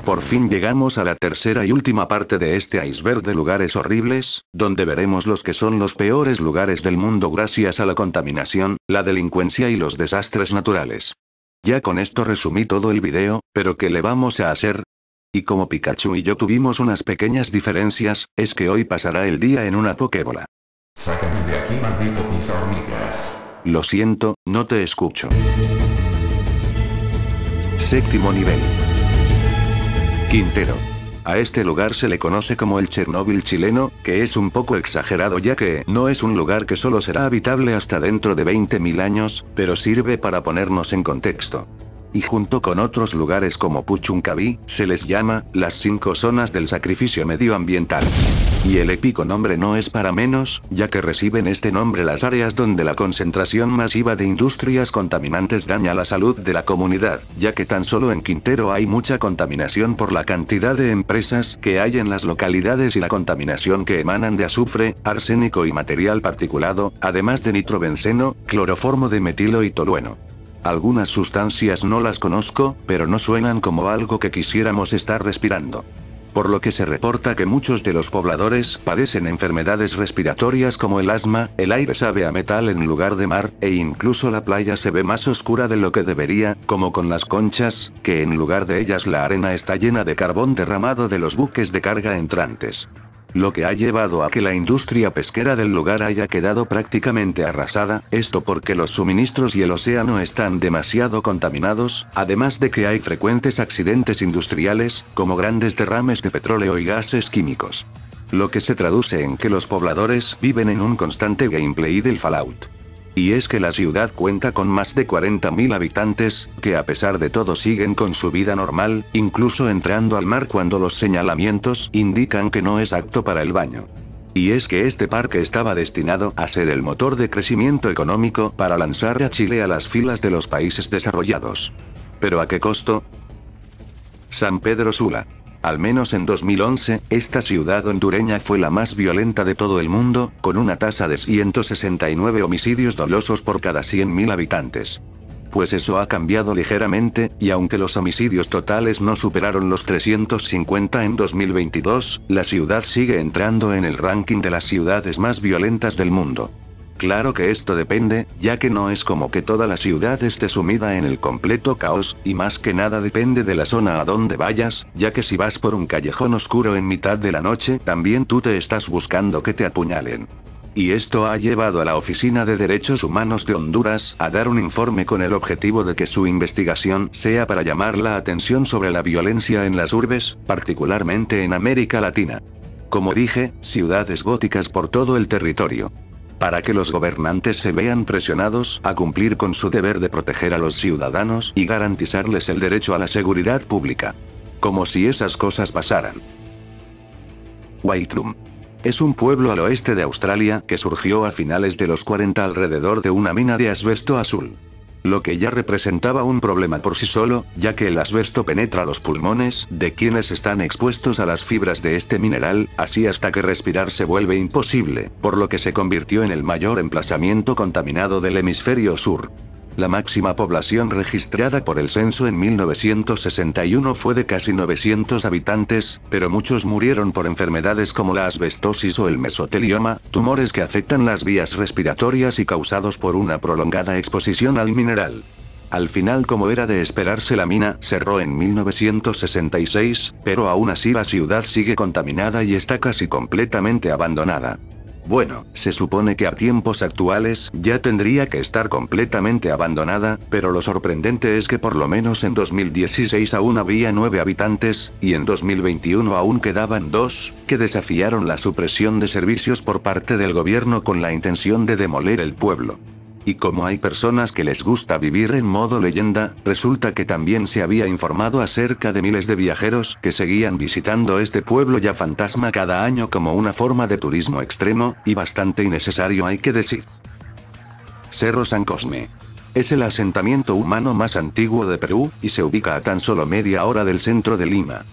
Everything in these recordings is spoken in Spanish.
Por fin llegamos a la tercera y última parte de este iceberg de lugares horribles, donde veremos los que son los peores lugares del mundo gracias a la contaminación, la delincuencia y los desastres naturales. Ya con esto resumí todo el video, pero ¿qué le vamos a hacer? Y como Pikachu y yo tuvimos unas pequeñas diferencias, es que hoy pasará el día en una Pokébola. Sácame de aquí, maldito pisa hormigas. Lo siento, no te escucho. Séptimo nivel. Quintero. A este lugar se le conoce como el Chernóbil chileno, que es un poco exagerado ya que no es un lugar que solo será habitable hasta dentro de 20.000 años, pero sirve para ponernos en contexto. Y junto con otros lugares como Puchuncaví, se les llama las 5 zonas del sacrificio medioambiental. Y el épico nombre no es para menos, ya que reciben este nombre las áreas donde la concentración masiva de industrias contaminantes daña la salud de la comunidad, ya que tan solo en Quintero hay mucha contaminación por la cantidad de empresas que hay en las localidades y la contaminación que emanan de azufre, arsénico y material particulado, además de nitrobenceno, cloroformo de metilo y tolueno. Algunas sustancias no las conozco, pero no suenan como algo que quisiéramos estar respirando. Por lo que se reporta que muchos de los pobladores padecen enfermedades respiratorias como el asma, el aire sabe a metal en lugar de mar, e incluso la playa se ve más oscura de lo que debería, como con las conchas, que en lugar de ellas la arena está llena de carbón derramado de los buques de carga entrantes. Lo que ha llevado a que la industria pesquera del lugar haya quedado prácticamente arrasada, esto porque los suministros y el océano están demasiado contaminados, además de que hay frecuentes accidentes industriales, como grandes derrames de petróleo y gases químicos. Lo que se traduce en que los pobladores viven en un constante gameplay del Fallout. Y es que la ciudad cuenta con más de 40.000 habitantes, que a pesar de todo siguen con su vida normal, incluso entrando al mar cuando los señalamientos indican que no es apto para el baño. Y es que este parque estaba destinado a ser el motor de crecimiento económico para lanzar a Chile a las filas de los países desarrollados. ¿Pero a qué costo? San Pedro Sula. Al menos en 2011, esta ciudad hondureña fue la más violenta de todo el mundo, con una tasa de 169 homicidios dolosos por cada 100.000 habitantes. Pues eso ha cambiado ligeramente, y aunque los homicidios totales no superaron los 350 en 2022, la ciudad sigue entrando en el ranking de las ciudades más violentas del mundo. Claro que esto depende, ya que no es como que toda la ciudad esté sumida en el completo caos, y más que nada depende de la zona a donde vayas, ya que si vas por un callejón oscuro en mitad de la noche, también tú te estás buscando que te apuñalen. Y esto ha llevado a la Oficina de Derechos Humanos de Honduras a dar un informe con el objetivo de que su investigación sea para llamar la atención sobre la violencia en las urbes, particularmente en América Latina. Como dije, ciudades góticas por todo el territorio. Para que los gobernantes se vean presionados a cumplir con su deber de proteger a los ciudadanos y garantizarles el derecho a la seguridad pública. Como si esas cosas pasaran. Whiteroom. Es un pueblo al oeste de Australia que surgió a finales de los 40 alrededor de una mina de asbesto azul. Lo que ya representaba un problema por sí solo, ya que el asbesto penetra los pulmones de quienes están expuestos a las fibras de este mineral, así hasta que respirar se vuelve imposible, por lo que se convirtió en el mayor emplazamiento contaminado del hemisferio sur. La máxima población registrada por el censo en 1961 fue de casi 900 habitantes, pero muchos murieron por enfermedades como la asbestosis o el mesotelioma, tumores que afectan las vías respiratorias y causados por una prolongada exposición al mineral. Al final, como era de esperarse, la mina cerró en 1966, pero aún así la ciudad sigue contaminada y está casi completamente abandonada. Bueno, se supone que a tiempos actuales ya tendría que estar completamente abandonada, pero lo sorprendente es que por lo menos en 2016 aún había 9 habitantes, y en 2021 aún quedaban 2, que desafiaron la supresión de servicios por parte del gobierno con la intención de demoler el pueblo. Y como hay personas que les gusta vivir en modo leyenda, resulta que también se había informado acerca de miles de viajeros que seguían visitando este pueblo ya fantasma cada año como una forma de turismo extremo, y bastante innecesario hay que decir. Cerro San Cosme. Es el asentamiento humano más antiguo de Perú, y se ubica a tan solo media hora del centro de Lima.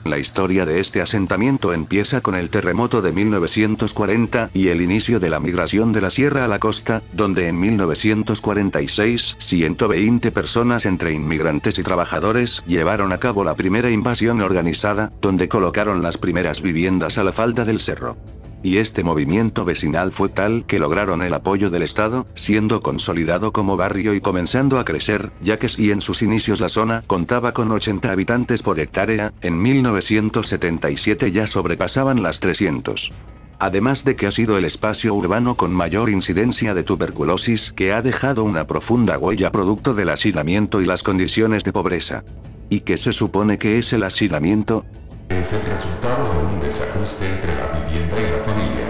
La historia de este asentamiento empieza con el terremoto de 1940 y el inicio de la migración de la sierra a la costa, donde en 1946, 120 personas entre inmigrantes y trabajadores llevaron a cabo la primera invasión organizada, donde colocaron las primeras viviendas a la falda del cerro. Y este movimiento vecinal fue tal que lograron el apoyo del Estado, siendo consolidado como barrio y comenzando a crecer, ya que si en sus inicios la zona contaba con 80 habitantes por hectárea, en 1977 ya sobrepasaban las 300. Además de que ha sido el espacio urbano con mayor incidencia de tuberculosis, que ha dejado una profunda huella producto del hacinamiento y las condiciones de pobreza. ¿Y qué se supone que es el hacinamiento? Es el resultado de un desajuste entre la vivienda y la familia.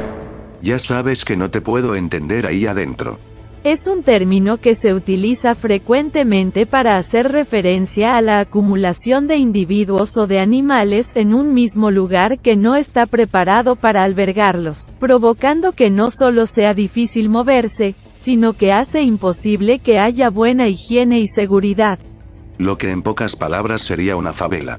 Ya sabes que no te puedo entender ahí adentro. Es un término que se utiliza frecuentemente para hacer referencia a la acumulación de individuos o de animales en un mismo lugar que no está preparado para albergarlos, provocando que no solo sea difícil moverse, sino que hace imposible que haya buena higiene y seguridad. Lo que en pocas palabras sería una favela.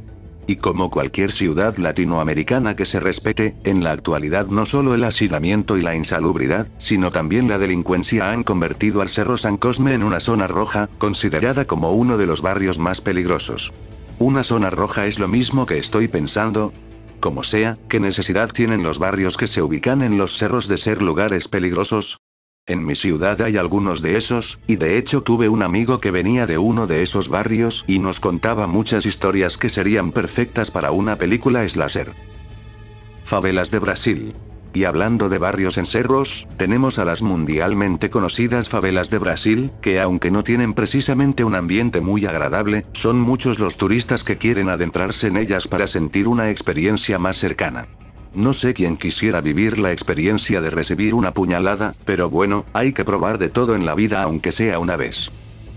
Y como cualquier ciudad latinoamericana que se respete, en la actualidad no solo el hacinamiento y la insalubridad, sino también la delincuencia han convertido al Cerro San Cosme en una zona roja, considerada como uno de los barrios más peligrosos. ¿Una zona roja es lo mismo que estoy pensando? Como sea, ¿qué necesidad tienen los barrios que se ubican en los cerros de ser lugares peligrosos? En mi ciudad hay algunos de esos, y de hecho tuve un amigo que venía de uno de esos barrios y nos contaba muchas historias que serían perfectas para una película slasher. Favelas de Brasil. Y hablando de barrios en cerros, tenemos a las mundialmente conocidas favelas de Brasil, que aunque no tienen precisamente un ambiente muy agradable, son muchos los turistas que quieren adentrarse en ellas para sentir una experiencia más cercana. No sé quién quisiera vivir la experiencia de recibir una puñalada, pero bueno, hay que probar de todo en la vida aunque sea una vez.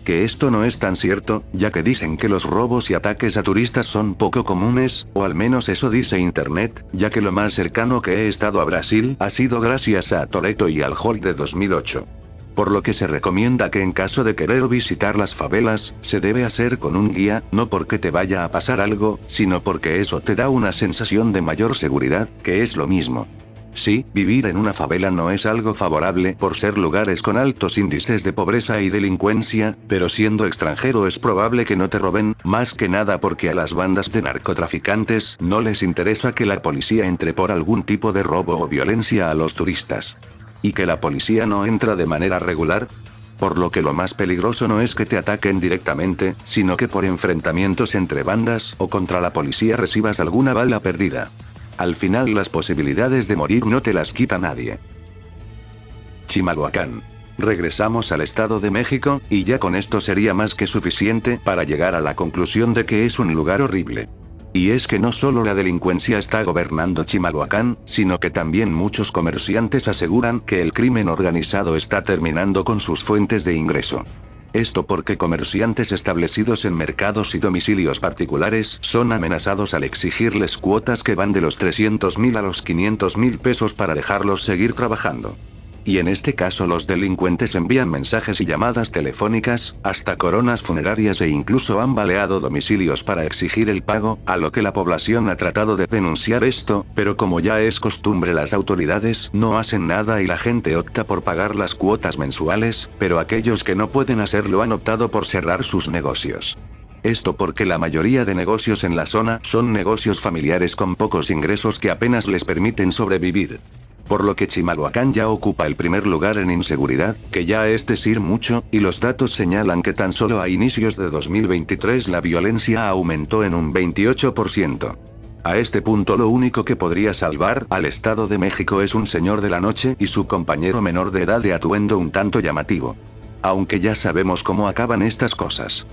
Que esto no es tan cierto, ya que dicen que los robos y ataques a turistas son poco comunes, o al menos eso dice internet, ya que lo más cercano que he estado a Brasil ha sido gracias a Toretto y al Hulk de 2008. Por lo que se recomienda que en caso de querer visitar las favelas, se debe hacer con un guía, no porque te vaya a pasar algo, sino porque eso te da una sensación de mayor seguridad, que es lo mismo. Sí, vivir en una favela no es algo favorable por ser lugares con altos índices de pobreza y delincuencia, pero siendo extranjero es probable que no te roben, más que nada porque a las bandas de narcotraficantes no les interesa que la policía entre por algún tipo de robo o violencia a los turistas. ¿Y que la policía no entra de manera regular? Por lo que lo más peligroso no es que te ataquen directamente, sino que por enfrentamientos entre bandas o contra la policía recibas alguna bala perdida. Al final las posibilidades de morir no te las quita nadie. Chimalhuacán. Regresamos al Estado de México, y ya con esto sería más que suficiente para llegar a la conclusión de que es un lugar horrible. Y es que no solo la delincuencia está gobernando Chimalhuacán, sino que también muchos comerciantes aseguran que el crimen organizado está terminando con sus fuentes de ingreso. Esto porque comerciantes establecidos en mercados y domicilios particulares son amenazados al exigirles cuotas que van de los 300.000 a los 500.000 pesos para dejarlos seguir trabajando. Y en este caso los delincuentes envían mensajes y llamadas telefónicas, hasta coronas funerarias e incluso han baleado domicilios para exigir el pago, a lo que la población ha tratado de denunciar esto, pero como ya es costumbre las autoridades no hacen nada y la gente opta por pagar las cuotas mensuales, pero aquellos que no pueden hacerlo han optado por cerrar sus negocios. Esto porque la mayoría de negocios en la zona son negocios familiares con pocos ingresos que apenas les permiten sobrevivir. Por lo que Chimalhuacán ya ocupa el primer lugar en inseguridad, que ya es decir mucho, y los datos señalan que tan solo a inicios de 2023 la violencia aumentó en un 28%. A este punto lo único que podría salvar al Estado de México es un señor de la noche y su compañero menor de edad de atuendo un tanto llamativo. Aunque ya sabemos cómo acaban estas cosas.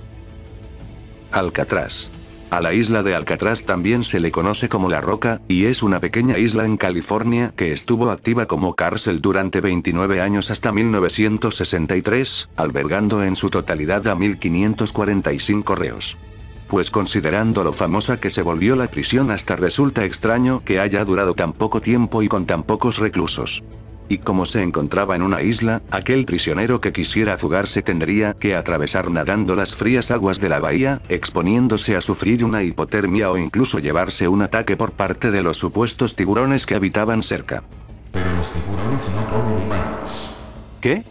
Alcatraz. A la isla de Alcatraz también se le conoce como La Roca, y es una pequeña isla en California que estuvo activa como cárcel durante 29 años hasta 1963, albergando en su totalidad a 1.545 reos. Pues considerando lo famosa que se volvió la prisión hasta resulta extraño que haya durado tan poco tiempo y con tan pocos reclusos. Y como se encontraba en una isla, aquel prisionero que quisiera fugarse tendría que atravesar nadando las frías aguas de la bahía, exponiéndose a sufrir una hipotermia o incluso llevarse un ataque por parte de los supuestos tiburones que habitaban cerca. Pero los tiburones no comen humanos. ¿Qué?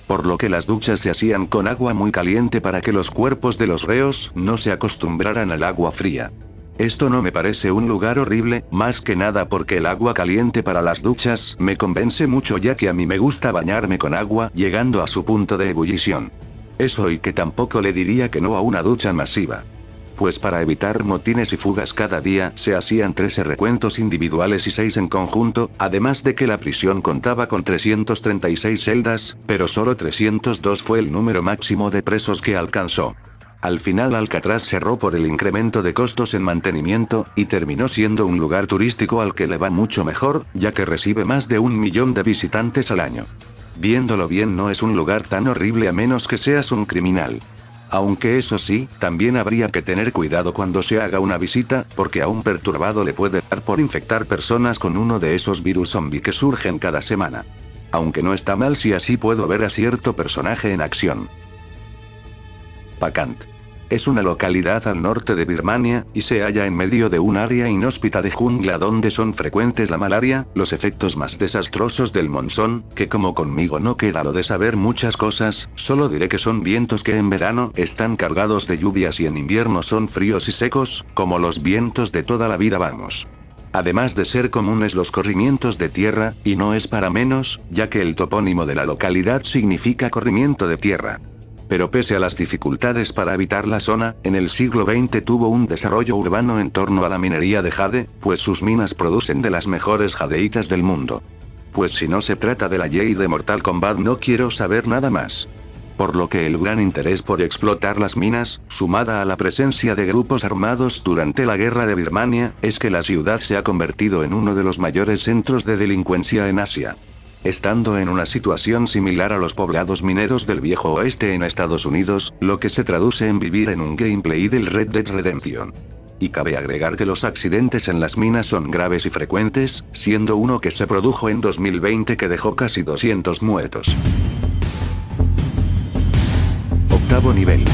Por lo que las duchas se hacían con agua muy caliente para que los cuerpos de los reos no se acostumbraran al agua fría. Esto no me parece un lugar horrible, más que nada porque el agua caliente para las duchas me convence mucho, ya que a mí me gusta bañarme con agua llegando a su punto de ebullición. Eso, y que tampoco le diría que no a una ducha masiva. Pues para evitar motines y fugas cada día se hacían 13 recuentos individuales y 6 en conjunto, además de que la prisión contaba con 336 celdas, pero solo 302 fue el número máximo de presos que alcanzó. Al final Alcatraz cerró por el incremento de costos en mantenimiento, y terminó siendo un lugar turístico al que le va mucho mejor, ya que recibe más de 1 millón de visitantes al año. Viéndolo bien, no es un lugar tan horrible a menos que seas un criminal. Aunque eso sí, también habría que tener cuidado cuando se haga una visita, porque a un perturbado le puede dar por infectar personas con uno de esos virus zombie que surgen cada semana. Aunque no está mal si así puedo ver a cierto personaje en acción. Pakant. Es una localidad al norte de Birmania, y se halla en medio de un área inhóspita de jungla donde son frecuentes la malaria, los efectos más desastrosos del monzón, que como conmigo no queda lo de saber muchas cosas, solo diré que son vientos que en verano están cargados de lluvias y en invierno son fríos y secos, como los vientos de toda la vida, vamos. Además de ser comunes los corrimientos de tierra, y no es para menos, ya que el topónimo de la localidad significa corrimiento de tierra. Pero pese a las dificultades para habitar la zona, en el siglo XX tuvo un desarrollo urbano en torno a la minería de jade, pues sus minas producen de las mejores jadeitas del mundo. Pues si no se trata de la Jade de Mortal Kombat, no quiero saber nada más. Por lo que el gran interés por explotar las minas, sumada a la presencia de grupos armados durante la guerra de Birmania, es que la ciudad se ha convertido en uno de los mayores centros de delincuencia en Asia. Estando en una situación similar a los poblados mineros del viejo oeste en Estados Unidos, lo que se traduce en vivir en un gameplay del Red Dead Redemption. Y cabe agregar que los accidentes en las minas son graves y frecuentes, siendo uno que se produjo en 2020 que dejó casi 200 muertos. Octavo nivel.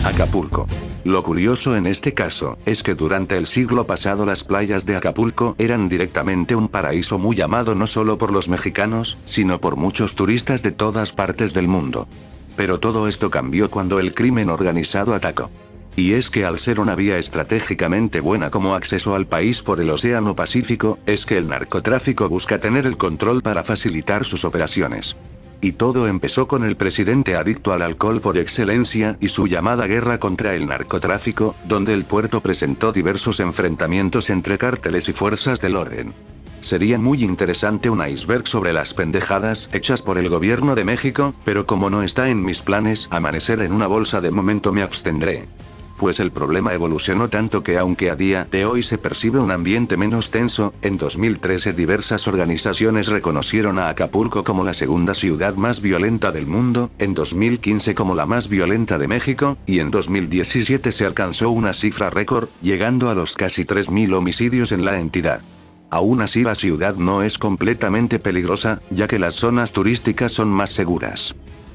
Acapulco. Lo curioso en este caso, es que durante el siglo pasado las playas de Acapulco eran directamente un paraíso muy amado no solo por los mexicanos, sino por muchos turistas de todas partes del mundo. Pero todo esto cambió cuando el crimen organizado atacó. Y es que al ser una vía estratégicamente buena como acceso al país por el Océano Pacífico, es que el narcotráfico busca tener el control para facilitar sus operaciones. Y todo empezó con el presidente adicto al alcohol por excelencia y su llamada guerra contra el narcotráfico, donde el puerto presentó diversos enfrentamientos entre cárteles y fuerzas del orden. Sería muy interesante un iceberg sobre las pendejadas hechas por el gobierno de México, pero como no está en mis planes amanecer en una bolsa, de momento me abstendré. Pues el problema evolucionó tanto que aunque a día de hoy se percibe un ambiente menos tenso, en 2013 diversas organizaciones reconocieron a Acapulco como la segunda ciudad más violenta del mundo, en 2015 como la más violenta de México, y en 2017 se alcanzó una cifra récord, llegando a los casi 3.000 homicidios en la entidad. Aún así la ciudad no es completamente peligrosa, ya que las zonas turísticas son más seguras.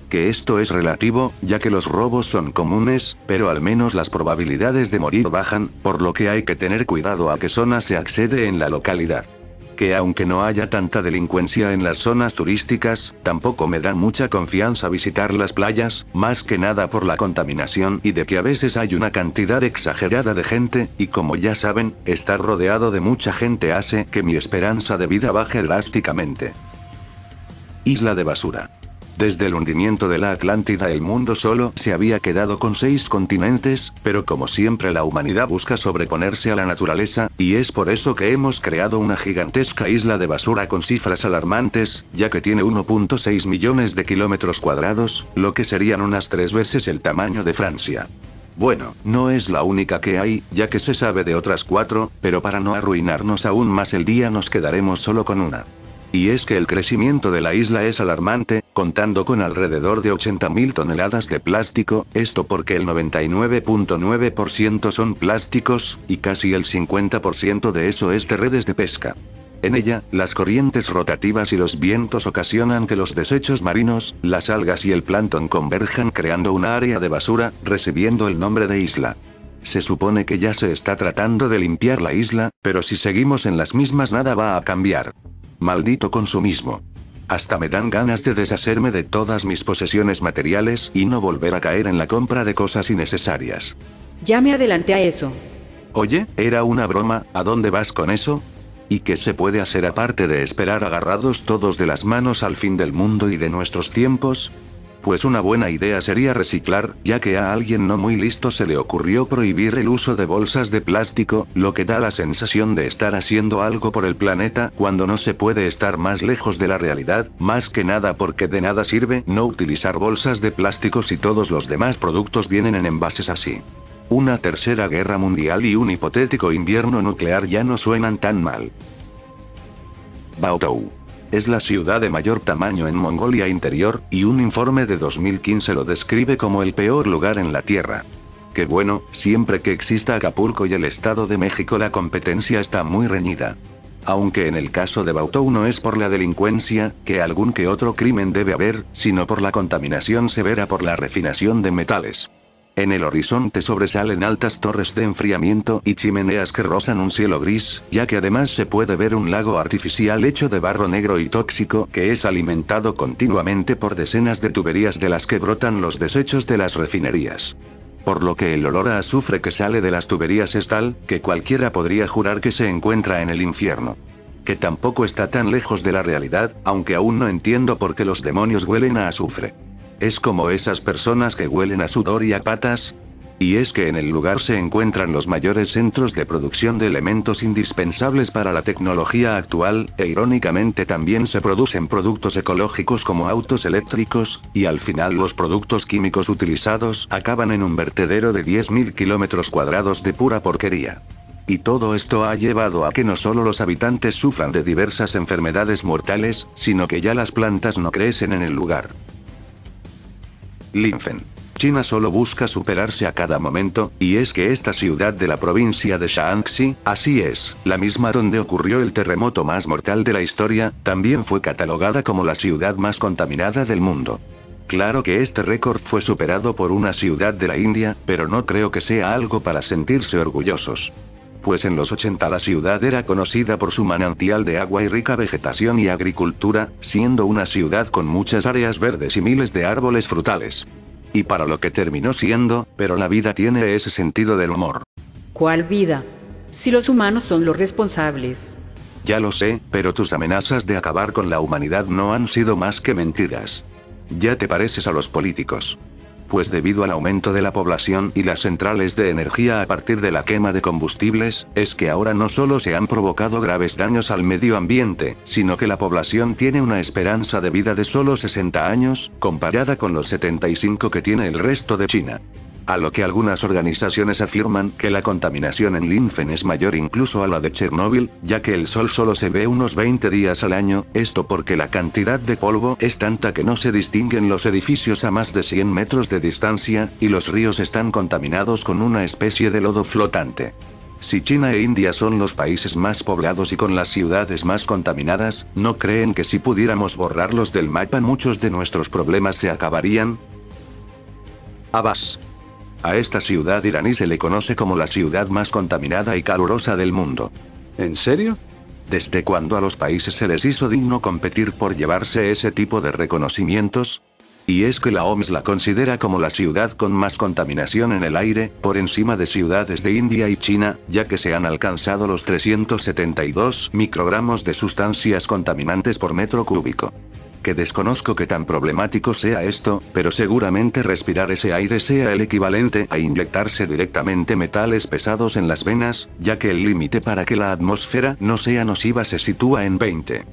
Que esto es relativo, ya que los robos son comunes, pero al menos las probabilidades de morir bajan, por lo que hay que tener cuidado a qué zona se accede en la localidad. Que aunque no haya tanta delincuencia en las zonas turísticas, tampoco me da mucha confianza visitar las playas, más que nada por la contaminación y de que a veces hay una cantidad exagerada de gente, y como ya saben, estar rodeado de mucha gente hace que mi esperanza de vida baje drásticamente. Isla de basura. Desde el hundimiento de la Atlántida el mundo solo se había quedado con 6 continentes, pero como siempre la humanidad busca sobreponerse a la naturaleza, y es por eso que hemos creado una gigantesca isla de basura con cifras alarmantes, ya que tiene 1.6 millones de kilómetros cuadrados, lo que serían unas 3 veces el tamaño de Francia. Bueno, no es la única que hay, ya que se sabe de otras 4, pero para no arruinarnos aún más el día nos quedaremos solo con una. Y es que el crecimiento de la isla es alarmante, contando con alrededor de 80.000 toneladas de plástico, esto porque el 99.9% son plásticos, y casi el 50% de eso es de redes de pesca. En ella, las corrientes rotativas y los vientos ocasionan que los desechos marinos, las algas y el plancton converjan creando una área de basura, recibiendo el nombre de isla. Se supone que ya se está tratando de limpiar la isla, pero si seguimos en las mismas nada va a cambiar. Maldito consumismo. Hasta me dan ganas de deshacerme de todas mis posesiones materiales y no volver a caer en la compra de cosas innecesarias. Ya me adelanté a eso. Oye, era una broma, ¿a dónde vas con eso? ¿Y qué se puede hacer aparte de esperar agarrados todos de las manos al fin del mundo y de nuestros tiempos? Pues una buena idea sería reciclar, ya que a alguien no muy listo se le ocurrió prohibir el uso de bolsas de plástico, lo que da la sensación de estar haciendo algo por el planeta cuando no se puede estar más lejos de la realidad, más que nada porque de nada sirve no utilizar bolsas de plástico si todos los demás productos vienen en envases así. Una tercera guerra mundial y un hipotético invierno nuclear ya no suenan tan mal. Baotou. Es la ciudad de mayor tamaño en Mongolia Interior, y un informe de 2015 lo describe como el peor lugar en la Tierra. Que bueno, siempre que exista Acapulco y el Estado de México la competencia está muy reñida. Aunque en el caso de Baotou no es por la delincuencia, que algún que otro crimen debe haber, sino por la contaminación severa por la refinación de metales. En el horizonte sobresalen altas torres de enfriamiento y chimeneas que rozan un cielo gris, ya que además se puede ver un lago artificial hecho de barro negro y tóxico que es alimentado continuamente por decenas de tuberías de las que brotan los desechos de las refinerías. Por lo que el olor a azufre que sale de las tuberías es tal, que cualquiera podría jurar que se encuentra en el infierno. Que tampoco está tan lejos de la realidad, aunque aún no entiendo por qué los demonios huelen a azufre. Es como esas personas que huelen a sudor y a patas. Y es que en el lugar se encuentran los mayores centros de producción de elementos indispensables para la tecnología actual, e irónicamente también se producen productos ecológicos como autos eléctricos, y al final los productos químicos utilizados acaban en un vertedero de 10.000 kilómetros cuadrados de pura porquería. Y todo esto ha llevado a que no solo los habitantes sufran de diversas enfermedades mortales, sino que ya las plantas no crecen en el lugar. Linfen. China solo busca superarse a cada momento, y es que esta ciudad de la provincia de Shaanxi, así es, la misma donde ocurrió el terremoto más mortal de la historia, también fue catalogada como la ciudad más contaminada del mundo. Claro que este récord fue superado por una ciudad de la India, pero no creo que sea algo para sentirse orgullosos. Pues en los 80 la ciudad era conocida por su manantial de agua y rica vegetación y agricultura, siendo una ciudad con muchas áreas verdes y miles de árboles frutales. Y para lo que terminó siendo, pero la vida tiene ese sentido del humor. ¿Cuál vida? Si los humanos son los responsables. Ya lo sé, pero tus amenazas de acabar con la humanidad no han sido más que mentiras. Ya te pareces a los políticos. Pues debido al aumento de la población y las centrales de energía a partir de la quema de combustibles, es que ahora no solo se han provocado graves daños al medio ambiente, sino que la población tiene una esperanza de vida de solo 60 años, comparada con los 75 que tiene el resto de China. A lo que algunas organizaciones afirman que la contaminación en Linfen es mayor incluso a la de Chernóbil, ya que el sol solo se ve unos 20 días al año, esto porque la cantidad de polvo es tanta que no se distinguen los edificios a más de 100 metros de distancia, y los ríos están contaminados con una especie de lodo flotante. Si China e India son los países más poblados y con las ciudades más contaminadas, ¿no creen que si pudiéramos borrarlos del mapa muchos de nuestros problemas se acabarían? Abbas. A esta ciudad iraní se le conoce como la ciudad más contaminada y calurosa del mundo. ¿En serio? ¿Desde cuándo a los países se les hizo digno competir por llevarse ese tipo de reconocimientos? Y es que la OMS la considera como la ciudad con más contaminación en el aire, por encima de ciudades de India y China, ya que se han alcanzado los 372 microgramos de sustancias contaminantes por metro cúbico. Que desconozco qué tan problemático sea esto, pero seguramente respirar ese aire sea el equivalente a inyectarse directamente metales pesados en las venas, ya que el límite para que la atmósfera no sea nociva se sitúa en 20.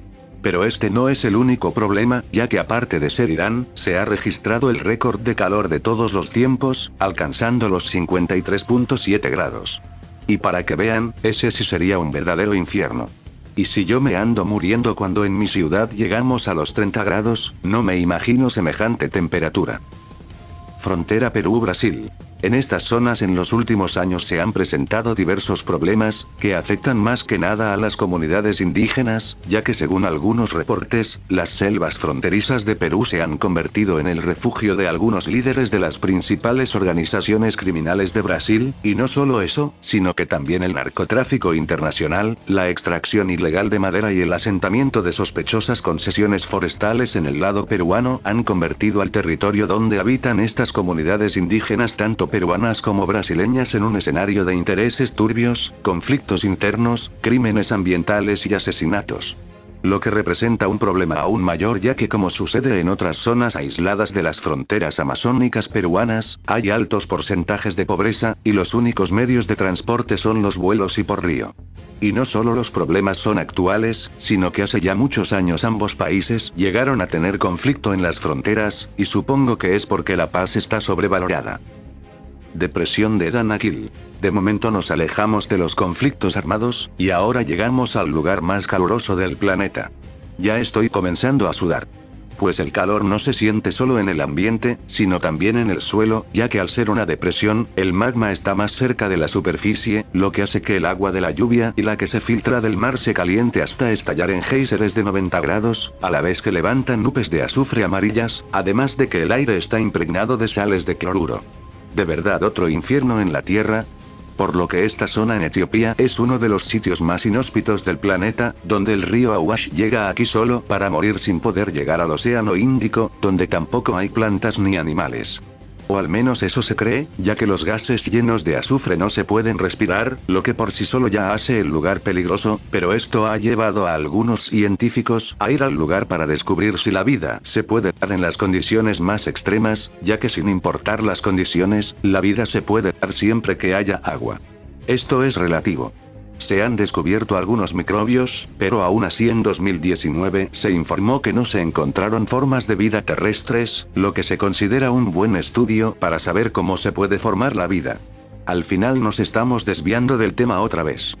Pero este no es el único problema, ya que aparte de ser Irán, se ha registrado el récord de calor de todos los tiempos, alcanzando los 53.7 grados. Y para que vean, ese sí sería un verdadero infierno. Y si yo me ando muriendo cuando en mi ciudad llegamos a los 30 grados, no me imagino semejante temperatura. Frontera Perú-Brasil. En estas zonas en los últimos años se han presentado diversos problemas, que afectan más que nada a las comunidades indígenas, ya que según algunos reportes, las selvas fronterizas de Perú se han convertido en el refugio de algunos líderes de las principales organizaciones criminales de Brasil, y no solo eso, sino que también el narcotráfico internacional, la extracción ilegal de madera y el asentamiento de sospechosas concesiones forestales en el lado peruano han convertido al territorio donde habitan estas comunidades indígenas tanto peruanas como brasileñas en un escenario de intereses turbios, conflictos internos, crímenes ambientales y asesinatos. Lo que representa un problema aún mayor ya que como sucede en otras zonas aisladas de las fronteras amazónicas peruanas, hay altos porcentajes de pobreza, y los únicos medios de transporte son los vuelos y por río. Y no solo los problemas son actuales, sino que hace ya muchos años ambos países llegaron a tener conflicto en las fronteras, y supongo que es porque la paz está sobrevalorada. Depresión de Danakil. De momento nos alejamos de los conflictos armados, y ahora llegamos al lugar más caluroso del planeta. Ya estoy comenzando a sudar. Pues el calor no se siente solo en el ambiente, sino también en el suelo, ya que al ser una depresión, el magma está más cerca de la superficie, lo que hace que el agua de la lluvia y la que se filtra del mar se caliente hasta estallar en géiseres de 90 grados, a la vez que levantan nubes de azufre amarillas, además de que el aire está impregnado de sales de cloruro. ¿De verdad otro infierno en la Tierra? Por lo que esta zona en Etiopía es uno de los sitios más inhóspitos del planeta, donde el río Awash llega aquí solo para morir sin poder llegar al Océano Índico, donde tampoco hay plantas ni animales. O al menos eso se cree, ya que los gases llenos de azufre no se pueden respirar, lo que por sí solo ya hace el lugar peligroso, pero esto ha llevado a algunos científicos a ir al lugar para descubrir si la vida se puede dar en las condiciones más extremas, ya que sin importar las condiciones, la vida se puede dar siempre que haya agua. Esto es relativo. Se han descubierto algunos microbios, pero aún así en 2019 se informó que no se encontraron formas de vida terrestres, lo que se considera un buen estudio para saber cómo se puede formar la vida. Al final nos estamos desviando del tema otra vez.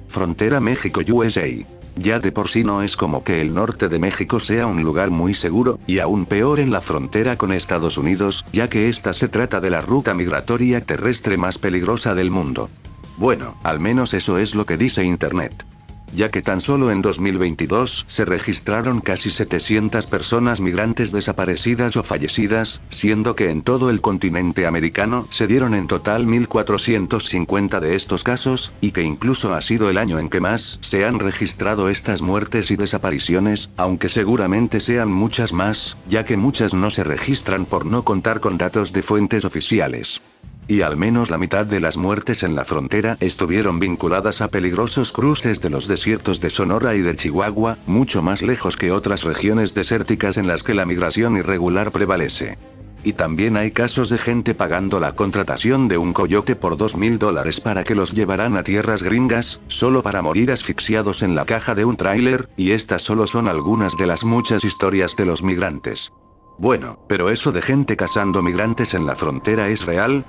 Frontera México-USA. Ya de por sí no es como que el norte de México sea un lugar muy seguro, y aún peor en la frontera con Estados Unidos, ya que esta se trata de la ruta migratoria terrestre más peligrosa del mundo. Bueno, al menos eso es lo que dice Internet. Ya que tan solo en 2022 se registraron casi 700 personas migrantes desaparecidas o fallecidas, siendo que en todo el continente americano se dieron en total 1450 de estos casos, y que incluso ha sido el año en que más se han registrado estas muertes y desapariciones, aunque seguramente sean muchas más, ya que muchas no se registran por no contar con datos de fuentes oficiales. Y al menos la mitad de las muertes en la frontera estuvieron vinculadas a peligrosos cruces de los desiertos de Sonora y de Chihuahua, mucho más lejos que otras regiones desérticas en las que la migración irregular prevalece. Y también hay casos de gente pagando la contratación de un coyote por $2.000 para que los llevaran a tierras gringas, solo para morir asfixiados en la caja de un tráiler, y estas solo son algunas de las muchas historias de los migrantes. Bueno, pero eso de gente cazando migrantes en la frontera es real.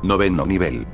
Noveno nivel.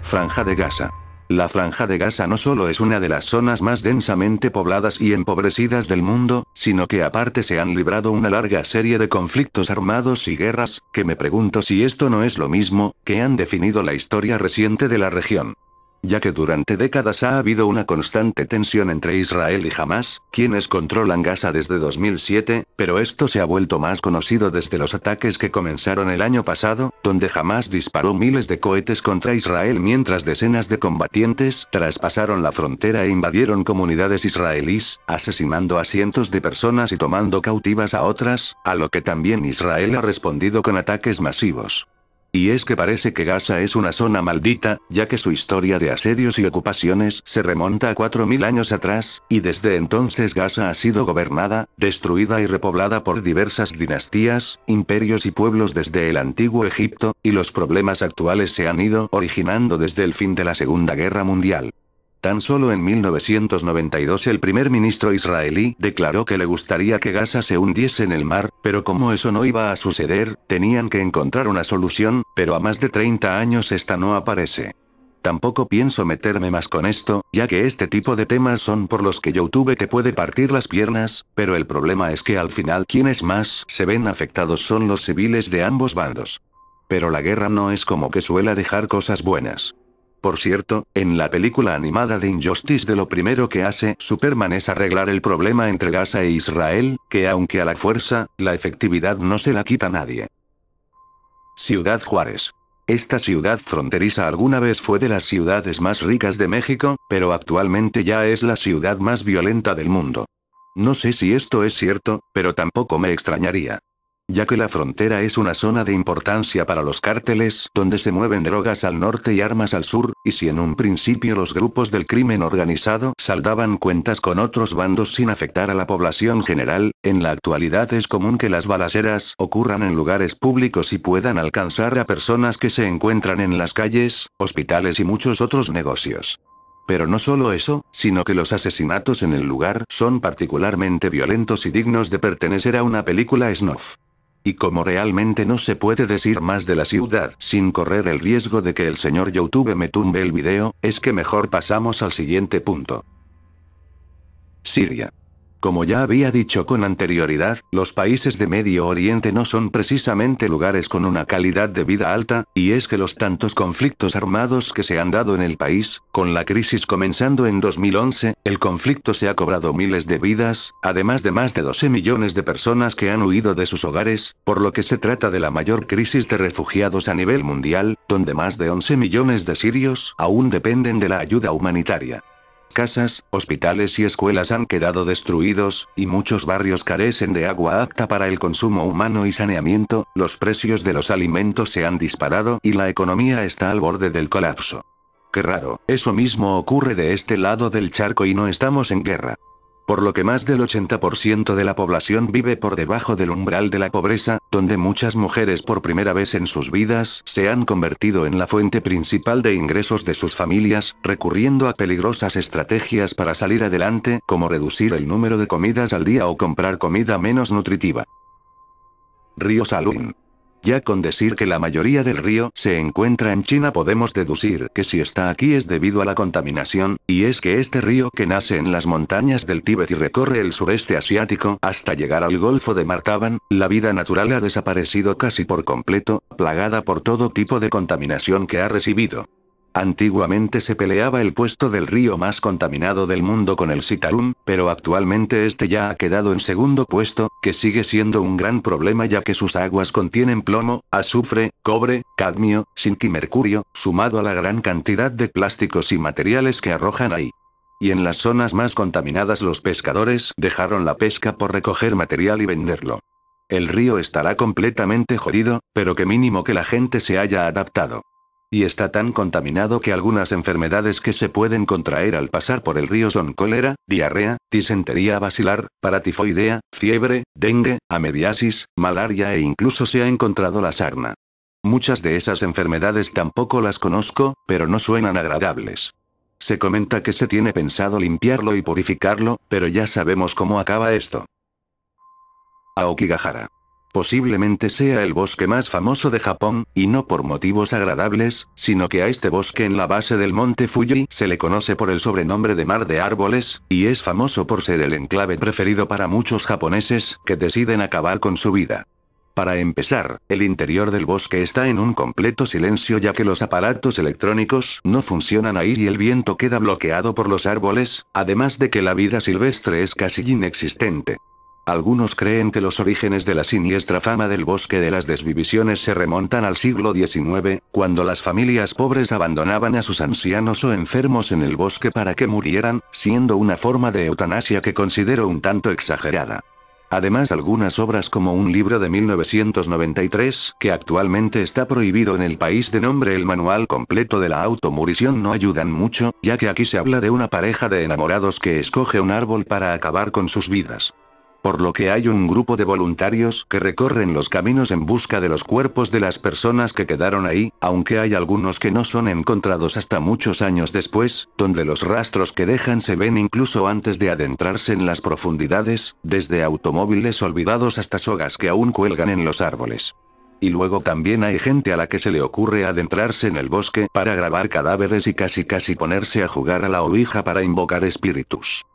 Franja de Gaza. La Franja de Gaza no solo es una de las zonas más densamente pobladas y empobrecidas del mundo, sino que aparte se han librado una larga serie de conflictos armados y guerras, que me pregunto si esto no es lo mismo, que han definido la historia reciente de la región. Ya que durante décadas ha habido una constante tensión entre Israel y Hamás, quienes controlan Gaza desde 2007, pero esto se ha vuelto más conocido desde los ataques que comenzaron el año pasado, donde Hamás disparó miles de cohetes contra Israel mientras decenas de combatientes traspasaron la frontera e invadieron comunidades israelíes, asesinando a cientos de personas y tomando cautivas a otras, a lo que también Israel ha respondido con ataques masivos. Y es que parece que Gaza es una zona maldita, ya que su historia de asedios y ocupaciones se remonta a 4000 años atrás, y desde entonces Gaza ha sido gobernada, destruida y repoblada por diversas dinastías, imperios y pueblos desde el antiguo Egipto, y los problemas actuales se han ido originando desde el fin de la Segunda Guerra Mundial. Tan solo en 1992 el primer ministro israelí declaró que le gustaría que Gaza se hundiese en el mar, pero como eso no iba a suceder, tenían que encontrar una solución, pero a más de 30 años esta no aparece. Tampoco pienso meterme más con esto, ya que este tipo de temas son por los que YouTube te puede partir las piernas, pero el problema es que al final quienes más se ven afectados son los civiles de ambos bandos. Pero la guerra no es como que suele dejar cosas buenas. Por cierto, en la película animada de Injustice de lo primero que hace Superman es arreglar el problema entre Gaza e Israel, que aunque a la fuerza, la efectividad no se la quita nadie. Ciudad Juárez. Esta ciudad fronteriza alguna vez fue de las ciudades más ricas de México, pero actualmente ya es la ciudad más violenta del mundo. No sé si esto es cierto, pero tampoco me extrañaría. Ya que la frontera es una zona de importancia para los cárteles, donde se mueven drogas al norte y armas al sur, y si en un principio los grupos del crimen organizado saldaban cuentas con otros bandos sin afectar a la población general, en la actualidad es común que las balaceras ocurran en lugares públicos y puedan alcanzar a personas que se encuentran en las calles, hospitales y muchos otros negocios. Pero no solo eso, sino que los asesinatos en el lugar son particularmente violentos y dignos de pertenecer a una película snuff. Y como realmente no se puede decir más de la ciudad sin correr el riesgo de que el señor YouTube me tumbe el video, es que mejor pasamos al siguiente punto. Siria. Como ya había dicho con anterioridad, los países de Medio Oriente no son precisamente lugares con una calidad de vida alta, y es que los tantos conflictos armados que se han dado en el país, con la crisis comenzando en 2011, el conflicto se ha cobrado miles de vidas, además de más de 12 millones de personas que han huido de sus hogares, por lo que se trata de la mayor crisis de refugiados a nivel mundial, donde más de 11 millones de sirios aún dependen de la ayuda humanitaria. Casas, hospitales y escuelas han quedado destruidos, y muchos barrios carecen de agua apta para el consumo humano y saneamiento, los precios de los alimentos se han disparado y la economía está al borde del colapso. Qué raro, eso mismo ocurre de este lado del charco y no estamos en guerra. Por lo que más del 80% de la población vive por debajo del umbral de la pobreza, donde muchas mujeres por primera vez en sus vidas se han convertido en la fuente principal de ingresos de sus familias, recurriendo a peligrosas estrategias para salir adelante, como reducir el número de comidas al día o comprar comida menos nutritiva. Río Salween. Ya con decir que la mayoría del río se encuentra en China podemos deducir que si está aquí es debido a la contaminación, y es que este río que nace en las montañas del Tíbet y recorre el sureste asiático hasta llegar al Golfo de Martaban, la vida natural ha desaparecido casi por completo, plagada por todo tipo de contaminación que ha recibido. Antiguamente se peleaba el puesto del río más contaminado del mundo con el Sitarún, pero actualmente este ya ha quedado en segundo puesto, que sigue siendo un gran problema ya que sus aguas contienen plomo, azufre, cobre, cadmio, zinc y mercurio, sumado a la gran cantidad de plásticos y materiales que arrojan ahí. Y en las zonas más contaminadas los pescadores dejaron la pesca por recoger material y venderlo. El río estará completamente jodido, pero que mínimo que la gente se haya adaptado. Y está tan contaminado que algunas enfermedades que se pueden contraer al pasar por el río son cólera, diarrea, disentería basilar, paratifoidea, fiebre, dengue, amebiasis, malaria e incluso se ha encontrado la sarna. Muchas de esas enfermedades tampoco las conozco, pero no suenan agradables. Se comenta que se tiene pensado limpiarlo y purificarlo, pero ya sabemos cómo acaba esto. Aokigahara. Posiblemente sea el bosque más famoso de Japón, y no por motivos agradables, sino que a este bosque en la base del monte Fuji se le conoce por el sobrenombre de Mar de Árboles, y es famoso por ser el enclave preferido para muchos japoneses que deciden acabar con su vida. Para empezar, el interior del bosque está en un completo silencio ya que los aparatos electrónicos no funcionan ahí y el viento queda bloqueado por los árboles, además de que la vida silvestre es casi inexistente. Algunos creen que los orígenes de la siniestra fama del bosque de las desvivisiones se remontan al siglo XIX, cuando las familias pobres abandonaban a sus ancianos o enfermos en el bosque para que murieran, siendo una forma de eutanasia que considero un tanto exagerada. Además, algunas obras como un libro de 1993, que actualmente está prohibido en el país de nombre El Manual Completo de la Automurición no ayudan mucho, ya que aquí se habla de una pareja de enamorados que escoge un árbol para acabar con sus vidas. Por lo que hay un grupo de voluntarios que recorren los caminos en busca de los cuerpos de las personas que quedaron ahí, aunque hay algunos que no son encontrados hasta muchos años después, donde los rastros que dejan se ven incluso antes de adentrarse en las profundidades, desde automóviles olvidados hasta sogas que aún cuelgan en los árboles. Y luego también hay gente a la que se le ocurre adentrarse en el bosque para grabar cadáveres y casi ponerse a jugar a la ouija para invocar espíritus.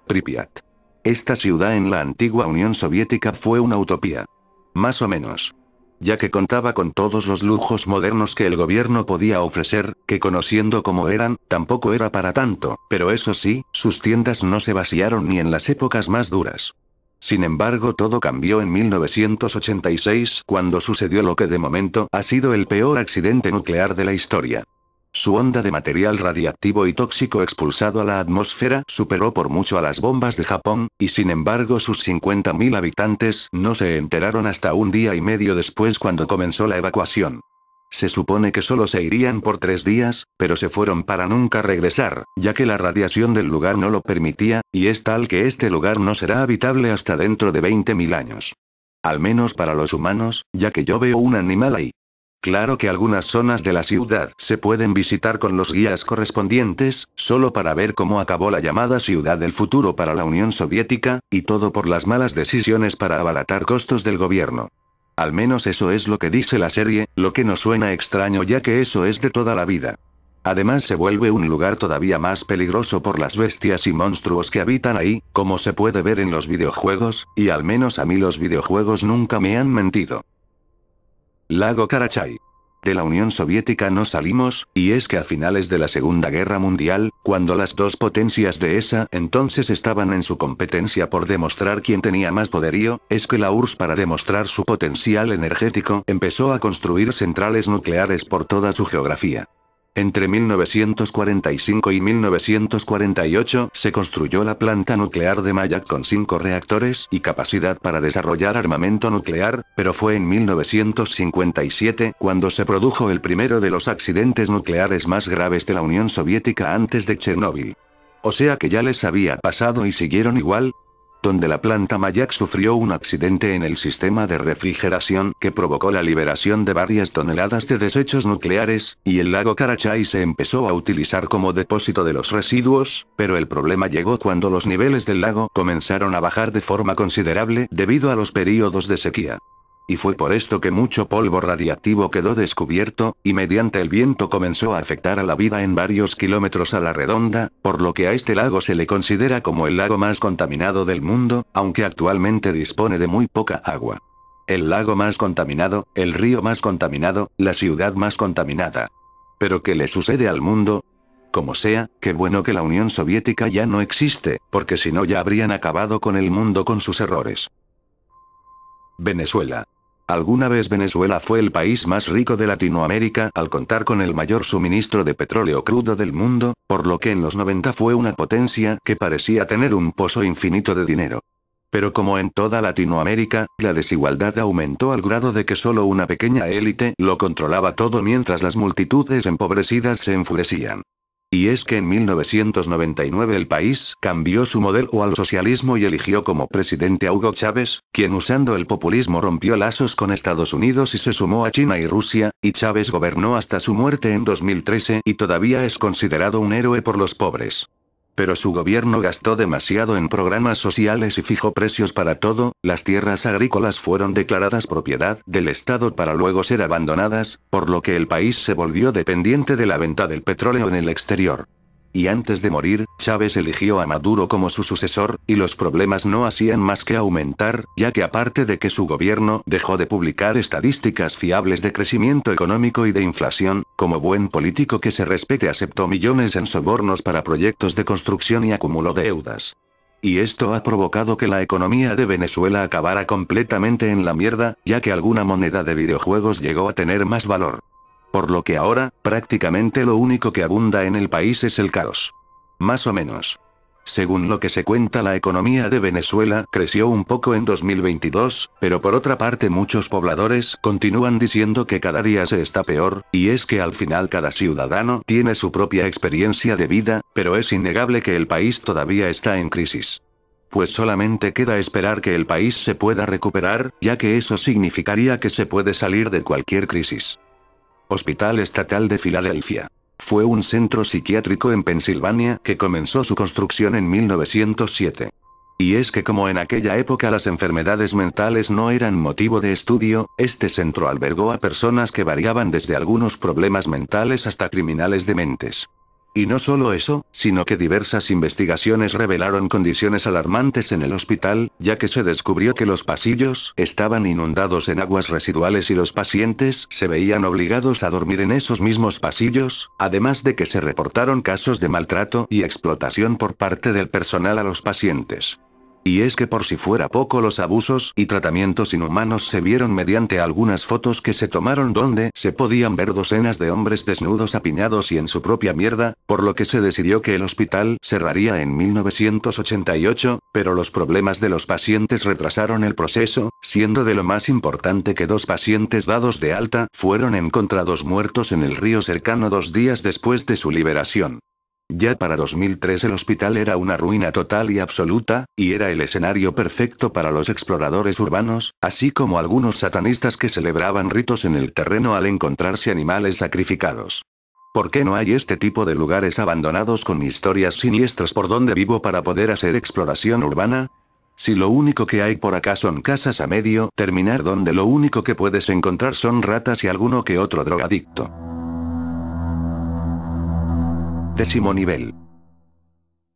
Pripyat. Esta ciudad en la antigua Unión Soviética fue una utopía. Más o menos. Ya que contaba con todos los lujos modernos que el gobierno podía ofrecer, que conociendo cómo eran, tampoco era para tanto, pero eso sí, sus tiendas no se vaciaron ni en las épocas más duras. Sin embargo, todo cambió en 1986, cuando sucedió lo que de momento ha sido el peor accidente nuclear de la historia. Su onda de material radiactivo y tóxico expulsado a la atmósfera superó por mucho a las bombas de Japón, y sin embargo sus 50.000 habitantes no se enteraron hasta un día y medio después cuando comenzó la evacuación. Se supone que solo se irían por 3 días, pero se fueron para nunca regresar, ya que la radiación del lugar no lo permitía, y es tal que este lugar no será habitable hasta dentro de 20.000 años. Al menos para los humanos, ya que yo veo un animal ahí. Claro que algunas zonas de la ciudad se pueden visitar con los guías correspondientes, solo para ver cómo acabó la llamada ciudad del futuro para la Unión Soviética, y todo por las malas decisiones para abaratar costos del gobierno. Al menos eso es lo que dice la serie, lo que no suena extraño ya que eso es de toda la vida. Además se vuelve un lugar todavía más peligroso por las bestias y monstruos que habitan ahí, como se puede ver en los videojuegos, y al menos a mí los videojuegos nunca me han mentido. Lago Karachay. De la Unión Soviética no salimos, y es que a finales de la Segunda Guerra Mundial, cuando las dos potencias de esa entonces estaban en su competencia por demostrar quién tenía más poderío, es que la URSS para demostrar su potencial energético empezó a construir centrales nucleares por toda su geografía. Entre 1945 y 1948 se construyó la planta nuclear de Mayak con 5 reactores y capacidad para desarrollar armamento nuclear, pero fue en 1957 cuando se produjo el primero de los accidentes nucleares más graves de la Unión Soviética antes de Chernóbil. O sea que ya les había pasado y siguieron igual. Donde la planta Mayak sufrió un accidente en el sistema de refrigeración que provocó la liberación de varias toneladas de desechos nucleares, y el lago Karachay se empezó a utilizar como depósito de los residuos, pero el problema llegó cuando los niveles del lago comenzaron a bajar de forma considerable debido a los períodos de sequía. Y fue por esto que mucho polvo radiactivo quedó descubierto, y mediante el viento comenzó a afectar a la vida en varios kilómetros a la redonda, por lo que a este lago se le considera como el lago más contaminado del mundo, aunque actualmente dispone de muy poca agua. El lago más contaminado, el río más contaminado, la ciudad más contaminada. ¿Pero qué le sucede al mundo? Como sea, qué bueno que la Unión Soviética ya no existe, porque si no ya habrían acabado con el mundo con sus errores. Venezuela. Alguna vez Venezuela fue el país más rico de Latinoamérica al contar con el mayor suministro de petróleo crudo del mundo, por lo que en los 90 fue una potencia que parecía tener un pozo infinito de dinero. Pero como en toda Latinoamérica, la desigualdad aumentó al grado de que solo una pequeña élite lo controlaba todo mientras las multitudes empobrecidas se enfurecían. Y es que en 1999 el país cambió su modelo al socialismo y eligió como presidente a Hugo Chávez, quien usando el populismo rompió lazos con Estados Unidos y se sumó a China y Rusia, y Chávez gobernó hasta su muerte en 2013 y todavía es considerado un héroe por los pobres. Pero su gobierno gastó demasiado en programas sociales y fijó precios para todo, las tierras agrícolas fueron declaradas propiedad del Estado para luego ser abandonadas, por lo que el país se volvió dependiente de la venta del petróleo en el exterior. Y antes de morir, Chávez eligió a Maduro como su sucesor, y los problemas no hacían más que aumentar, ya que aparte de que su gobierno dejó de publicar estadísticas fiables de crecimiento económico y de inflación, como buen político que se respete aceptó millones en sobornos para proyectos de construcción y acumuló deudas. Y esto ha provocado que la economía de Venezuela acabara completamente en la mierda, ya que alguna moneda de videojuegos llegó a tener más valor. Por lo que ahora, prácticamente lo único que abunda en el país es el caos. Más o menos. Según lo que se cuenta, la economía de Venezuela creció un poco en 2022, pero por otra parte muchos pobladores continúan diciendo que cada día se está peor, y es que al final cada ciudadano tiene su propia experiencia de vida, pero es innegable que el país todavía está en crisis. Pues solamente queda esperar que el país se pueda recuperar, ya que eso significaría que se puede salir de cualquier crisis. Hospital Estatal de Filadelfia. Fue un centro psiquiátrico en Pensilvania que comenzó su construcción en 1907. Y es que como en aquella época las enfermedades mentales no eran motivo de estudio, este centro albergó a personas que variaban desde algunos problemas mentales hasta criminales dementes. Y no solo eso, sino que diversas investigaciones revelaron condiciones alarmantes en el hospital, ya que se descubrió que los pasillos estaban inundados en aguas residuales y los pacientes se veían obligados a dormir en esos mismos pasillos, además de que se reportaron casos de maltrato y explotación por parte del personal a los pacientes. Y es que por si fuera poco, los abusos y tratamientos inhumanos se vieron mediante algunas fotos que se tomaron donde se podían ver docenas de hombres desnudos apiñados y en su propia mierda, por lo que se decidió que el hospital cerraría en 1988, pero los problemas de los pacientes retrasaron el proceso, siendo de lo más importante que 2 pacientes dados de alta fueron encontrados muertos en el río cercano 2 días después de su liberación. Ya para 2003 el hospital era una ruina total y absoluta, y era el escenario perfecto para los exploradores urbanos, así como algunos satanistas que celebraban ritos en el terreno al encontrarse animales sacrificados. ¿Por qué no hay este tipo de lugares abandonados con historias siniestras por donde vivo para poder hacer exploración urbana? Si lo único que hay por acá son casas a medio terminar donde lo único que puedes encontrar son ratas y alguno que otro drogadicto. 10º nivel.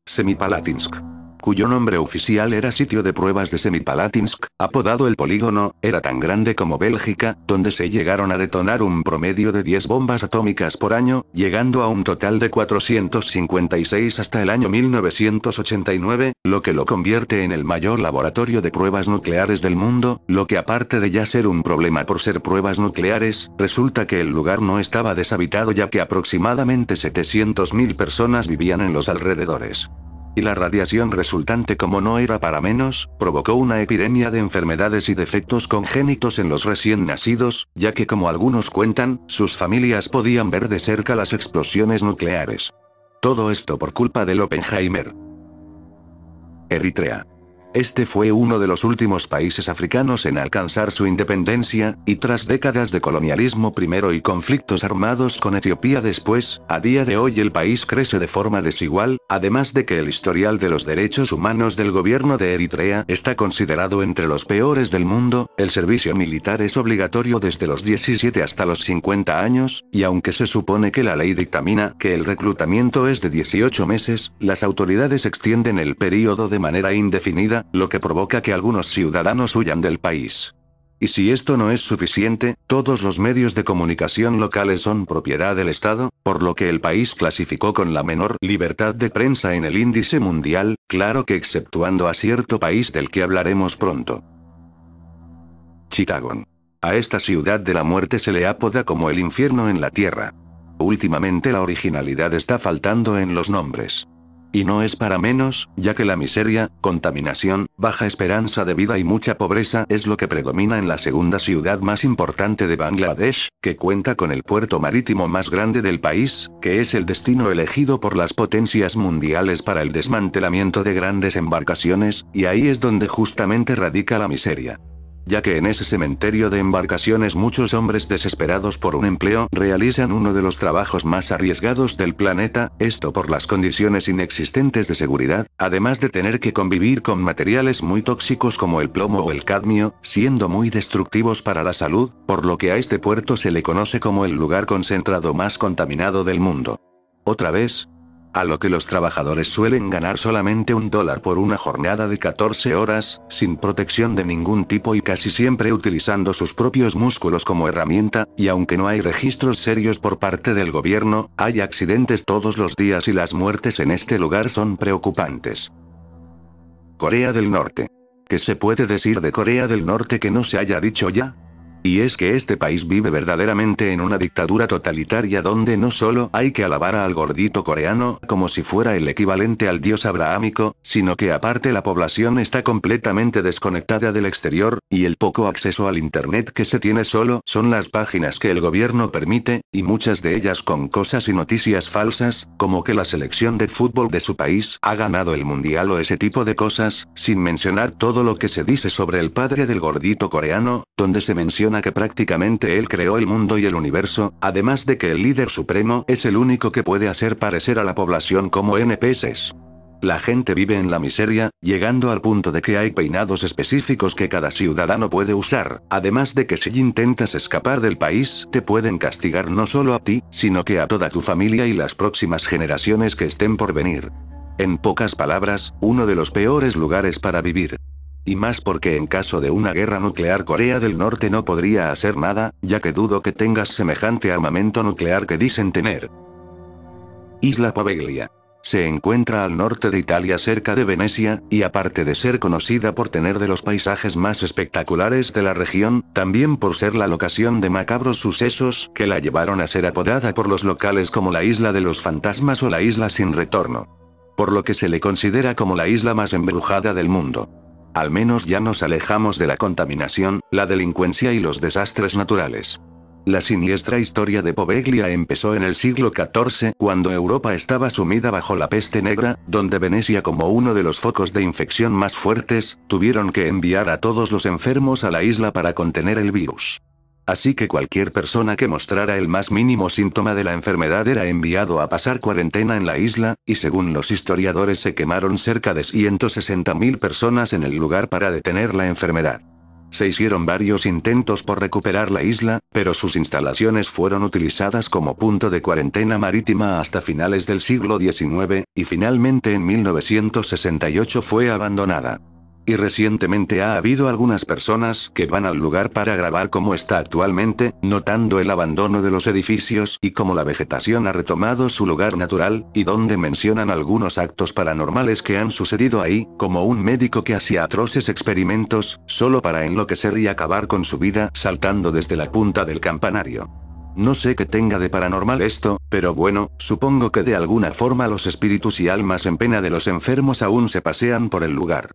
Semipalatinsk. Cuyo nombre oficial era Sitio de Pruebas de Semipalatinsk, apodado el Polígono, era tan grande como Bélgica, donde se llegaron a detonar un promedio de 10 bombas atómicas por año, llegando a un total de 456 hasta el año 1989, lo que lo convierte en el mayor laboratorio de pruebas nucleares del mundo, lo que aparte de ya ser un problema por ser pruebas nucleares, resulta que el lugar no estaba deshabitado ya que aproximadamente 700.000 personas vivían en los alrededores. Y la radiación resultante, como no era para menos, provocó una epidemia de enfermedades y defectos congénitos en los recién nacidos, ya que como algunos cuentan, sus familias podían ver de cerca las explosiones nucleares. Todo esto por culpa del Oppenheimer. Eritrea. Este fue uno de los últimos países africanos en alcanzar su independencia, y tras décadas de colonialismo primero y conflictos armados con Etiopía después, a día de hoy el país crece de forma desigual, además de que el historial de los derechos humanos del gobierno de Eritrea está considerado entre los peores del mundo, el servicio militar es obligatorio desde los 17 hasta los 50 años, y aunque se supone que la ley dictamina que el reclutamiento es de 18 meses, las autoridades extienden el período de manera indefinida, lo que provoca que algunos ciudadanos huyan del país. Y si esto no es suficiente, todos los medios de comunicación locales son propiedad del Estado, por lo que el país clasificó con la menor libertad de prensa en el índice mundial, claro que exceptuando a cierto país del que hablaremos pronto. Chittagong. A esta ciudad de la muerte se le apoda como el infierno en la tierra. Últimamente la originalidad está faltando en los nombres. Y no es para menos, ya que la miseria, contaminación, baja esperanza de vida y mucha pobreza es lo que predomina en la segunda ciudad más importante de Bangladesh, que cuenta con el puerto marítimo más grande del país, que es el destino elegido por las potencias mundiales para el desmantelamiento de grandes embarcaciones, y ahí es donde justamente radica la miseria. Ya que en ese cementerio de embarcaciones muchos hombres desesperados por un empleo realizan uno de los trabajos más arriesgados del planeta, esto por las condiciones inexistentes de seguridad, además de tener que convivir con materiales muy tóxicos como el plomo o el cadmio, siendo muy destructivos para la salud, por lo que a este puerto se le conoce como el lugar concentrado más contaminado del mundo. Otra vez, a lo que los trabajadores suelen ganar solamente $1 por una jornada de 14 horas, sin protección de ningún tipo y casi siempre utilizando sus propios músculos como herramienta, y aunque no hay registros serios por parte del gobierno, hay accidentes todos los días y las muertes en este lugar son preocupantes. Corea del Norte. ¿Qué se puede decir de Corea del Norte que no se haya dicho ya? Y es que este país vive verdaderamente en una dictadura totalitaria donde no solo hay que alabar al gordito coreano como si fuera el equivalente al dios abrahámico, sino que aparte la población está completamente desconectada del exterior, y el poco acceso al internet que se tiene solo son las páginas que el gobierno permite, y muchas de ellas con cosas y noticias falsas, como que la selección de fútbol de su país ha ganado el mundial o ese tipo de cosas, sin mencionar todo lo que se dice sobre el padre del gordito coreano, donde se menciona que prácticamente él creó el mundo y el universo, además de que el líder supremo es el único que puede hacer parecer a la población como NPCs. La gente vive en la miseria, llegando al punto de que hay peinados específicos que cada ciudadano puede usar, además de que si intentas escapar del país, te pueden castigar no solo a ti, sino que a toda tu familia y las próximas generaciones que estén por venir. En pocas palabras, uno de los peores lugares para vivir. Y más porque en caso de una guerra nuclear Corea del Norte no podría hacer nada, ya que dudo que tengas semejante armamento nuclear que dicen tener. Isla Poveglia. Se encuentra al norte de Italia cerca de Venecia, y aparte de ser conocida por tener de los paisajes más espectaculares de la región, también por ser la locación de macabros sucesos que la llevaron a ser apodada por los locales como la Isla de los Fantasmas o la Isla sin Retorno. Por lo que se le considera como la isla más embrujada del mundo. Al menos ya nos alejamos de la contaminación, la delincuencia y los desastres naturales. La siniestra historia de Poveglia empezó en el siglo XIV, cuando Europa estaba sumida bajo la peste negra, donde Venecia, como uno de los focos de infección más fuertes, tuvieron que enviar a todos los enfermos a la isla para contener el virus. Así que cualquier persona que mostrara el más mínimo síntoma de la enfermedad era enviado a pasar cuarentena en la isla, y según los historiadores se quemaron cerca de 160.000 personas en el lugar para detener la enfermedad. Se hicieron varios intentos por recuperar la isla, pero sus instalaciones fueron utilizadas como punto de cuarentena marítima hasta finales del siglo XIX, y finalmente en 1968 fue abandonada. Y recientemente ha habido algunas personas que van al lugar para grabar cómo está actualmente, notando el abandono de los edificios y cómo la vegetación ha retomado su lugar natural, y donde mencionan algunos actos paranormales que han sucedido ahí, como un médico que hacía atroces experimentos, solo para enloquecer y acabar con su vida saltando desde la punta del campanario. No sé qué tenga de paranormal esto, pero bueno, supongo que de alguna forma los espíritus y almas en pena de los enfermos aún se pasean por el lugar.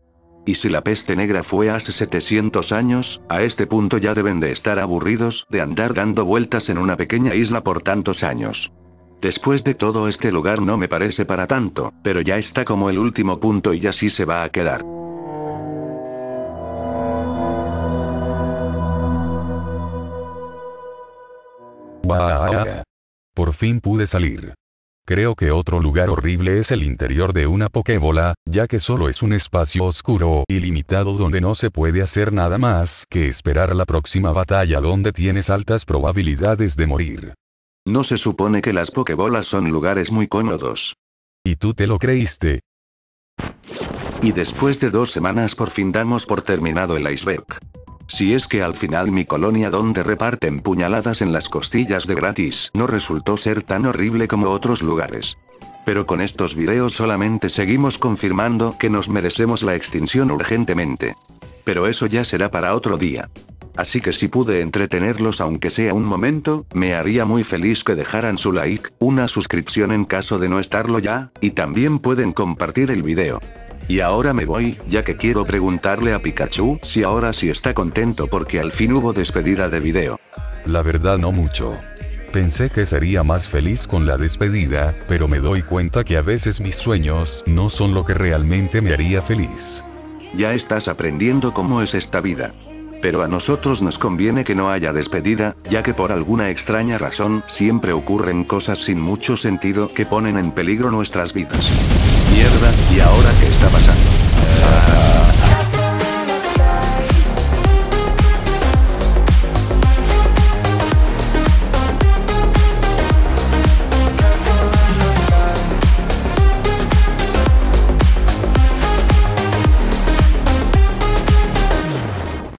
Y si la peste negra fue hace 700 años, a este punto ya deben de estar aburridos de andar dando vueltas en una pequeña isla por tantos años. Después de todo, este lugar no me parece para tanto, pero ya está como el último punto y así se va a quedar. Vaya. Por fin pude salir. Creo que otro lugar horrible es el interior de una Pokébola, ya que solo es un espacio oscuro y limitado donde no se puede hacer nada más que esperar la próxima batalla donde tienes altas probabilidades de morir. No se supone que las Pokébolas son lugares muy cómodos. ¿Y tú te lo creíste? Y después de 2 semanas por fin damos por terminado el iceberg. Si es que al final mi colonia donde reparten puñaladas en las costillas de gratis no resultó ser tan horrible como otros lugares. Pero con estos videos solamente seguimos confirmando que nos merecemos la extinción urgentemente. Pero eso ya será para otro día. Así que si pude entretenerlos aunque sea un momento, me haría muy feliz que dejaran su like, una suscripción en caso de no estarlo ya, y también pueden compartir el video. Y ahora me voy, ya que quiero preguntarle a Pikachu si ahora sí está contento porque al fin hubo despedida de video. La verdad no mucho. Pensé que sería más feliz con la despedida, pero me doy cuenta que a veces mis sueños no son lo que realmente me haría feliz. Ya estás aprendiendo cómo es esta vida. Pero a nosotros nos conviene que no haya despedida, ya que por alguna extraña razón siempre ocurren cosas sin mucho sentido que ponen en peligro nuestras vidas. Mierda, ¿y ahora qué está pasando?